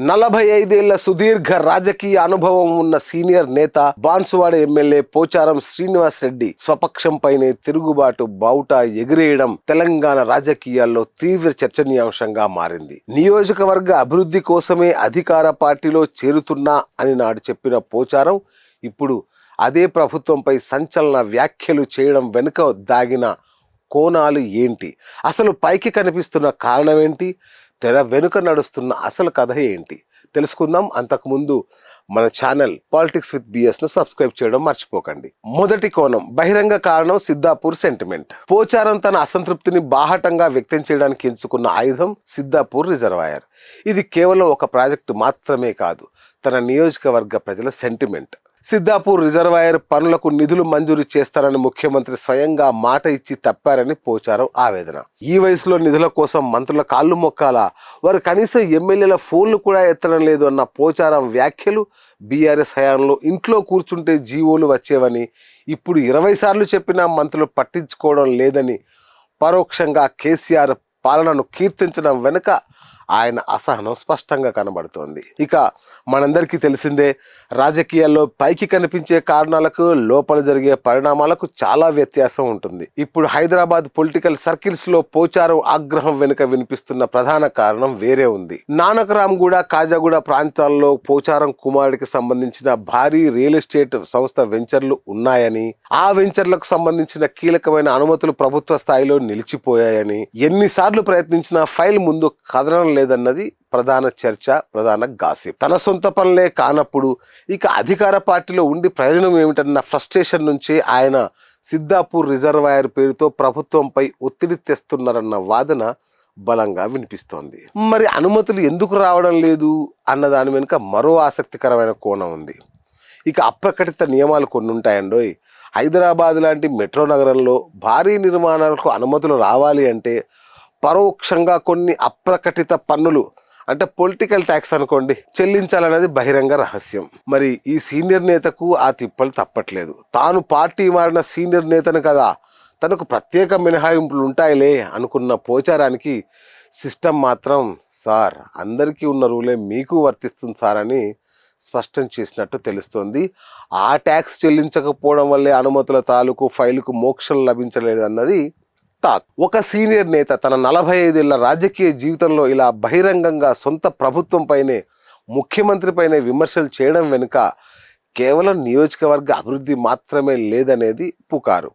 45 ఏళ్ల సుదీర్ఘ రాజకీయ అనుభవం ఉన్న సీనియర్ నేత బాన్సువాడ ఎమ్మెల్యే పోచారం శ్రీనివాస్ రెడ్డి స్వపక్షంపైనే తిరుగుబాటు బావుటా ఎగిరేయడం తెలంగాణ రాజకీయాల్లో తీవ్ర చర్చనీయాంశంగా మారింది. నియోజకవర్గ అభివృద్ధి కోసమే అధికార పార్టీలో చేరుతున్నా అని నాడు చెప్పిన పోచారం ఇప్పుడు అదే ప్రభుత్వంపై సంచలన వ్యాఖ్యలు చేయడం వెనుక దాగిన కోణాలు ఏంటి, అసలు పైకి కనిపిస్తున్న కారణం ఏంటి, తెర వెనుక నడుస్తున్న అసలు కథ ఏంటి తెలుసుకుందాం. అంతకుముందు మన ఛానల్ పాలిటిక్స్ విత్ బిఎస్ ను సబ్స్క్రైబ్ చేయడం మర్చిపోకండి. మొదటి కోణం, బహిరంగ కారణం సిద్ధాపూర్ సెంటిమెంట్. పోచారం తన అసంతృప్తిని బాహటంగా వ్యక్తం చేయడానికి ఎంచుకున్న ఆయుధం సిద్ధాపూర్ రిజర్వాయర్. ఇది కేవలం ఒక ప్రాజెక్టు మాత్రమే కాదు, తన నియోజకవర్గ ప్రజల సెంటిమెంట్. సిద్ధాపూర్ రిజర్వాయర్ పనులకు నిధులు మంజూరు చేస్తారని ముఖ్యమంత్రి స్వయంగా మాట ఇచ్చి తప్పారని పోచారం ఆవేదన. ఈ వయసులో నిధుల కోసం మంత్రుల కాళ్ళు మొక్కాలా, వారు కనీసం ఎమ్మెల్యేల ఫోన్లు కూడా ఎత్తడం లేదు అన్న పోచారం వ్యాఖ్యలు బీఆర్ఎస్ హయాంలో ఇంట్లో కూర్చుంటే జీవోలు వచ్చేవని, ఇప్పుడు 20 సార్లు చెప్పినా మంత్రులు పట్టించుకోవడం లేదని పరోక్షంగా కేసీఆర్ పాలనను కీర్తించడం వెనుక ఆయన అసహనం స్పష్టంగా కనబడుతోంది. ఇక మనందరికీ తెలిసిందే, రాజకీయాల్లో పైకి కనిపించే కారణాలకు లోపల జరిగే పరిణామాలకు చాలా వ్యత్యాసం ఉంటుంది. ఇప్పుడు హైదరాబాద్ పొలిటికల్ సర్కిల్స్ లో పోచారం ఆగ్రహం వెనుక వినిపిస్తున్న ప్రధాన కారణం వేరే ఉంది. నానకరాంగూడ, కాజాగూడ ప్రాంతాల్లో పోచారం కుమారుడికి సంబంధించిన భారీ రియల్ ఎస్టేట్ సంస్థ వెంచర్లు ఉన్నాయని, ఆ వెంచర్లకు సంబంధించిన కీలకమైన అనుమతులు ప్రభుత్వ స్థాయిలో నిలిచిపోయాయని, ఎన్నిసార్లు ప్రయత్నించినా ఫైల్ ముందు కదలడం లేదన్నది ప్రధాన చర్చ, ప్రధాన గాసిప్. తన సొంత పనులే కానప్పుడు ఇక అధికార పార్టీలో ఉండి ప్రయోజనం ఏమిటన్న ఫ్రస్ట్రేషన్ నుంచి ఆయన సిద్ధాపూర్ రిజర్వాయర్ పేరుతో ప్రభుత్వంపై ఒత్తిడి తెస్తున్నారన్న వాదన బలంగా వినిపిస్తోంది. మరి అనుమతులు ఎందుకు రావడం లేదు అన్న దాని వెనుక మరో ఆసక్తికరమైన కోణం ఉంది. ఇక అప్రకటిత నియమాలు కొన్ని ఉంటాయండోయ్. హైదరాబాద్ లాంటి మెట్రో నగరంలో భారీ నిర్మాణాలకు అనుమతులు రావాలి అంటే పరోక్షంగా కొన్ని అప్రకటిత పన్నులు, అంటే పొలిటికల్ ట్యాక్స్ అనుకోండి, చెల్లించాలనేది బహిరంగ రహస్యం. మరి ఈ సీనియర్ నేతకు ఆ తిప్పలు తప్పట్లేదు. తాను పార్టీ మారిన సీనియర్ నేతను కదా, తనకు ప్రత్యేక మినహాయింపులు ఉంటాయిలే అనుకున్న పోచారానికి సిస్టమ్ మాత్రం సార్ అందరికీ ఉన్న రూలే మీకు వర్తిస్తుంది సార్ అని స్పష్టం చేసినట్టు తెలుస్తోంది. ఆ ట్యాక్స్ చెల్లించకపోవడం వల్లే అనుమతుల తాలూకు ఫైలుకు మోక్షం లభించలేదు అన్నది టాక్. ఒక సీనియర్ నేత తన 45 ఏళ్ల రాజకీయ జీవితంలో ఇలా బహిరంగంగా సొంత ప్రభుత్వం పైనే, ముఖ్యమంత్రి పైనే విమర్శలు చేయడం వెనుక కేవలం నియోజకవర్గ అభివృద్ధి మాత్రమే లేదనేది పుకారు.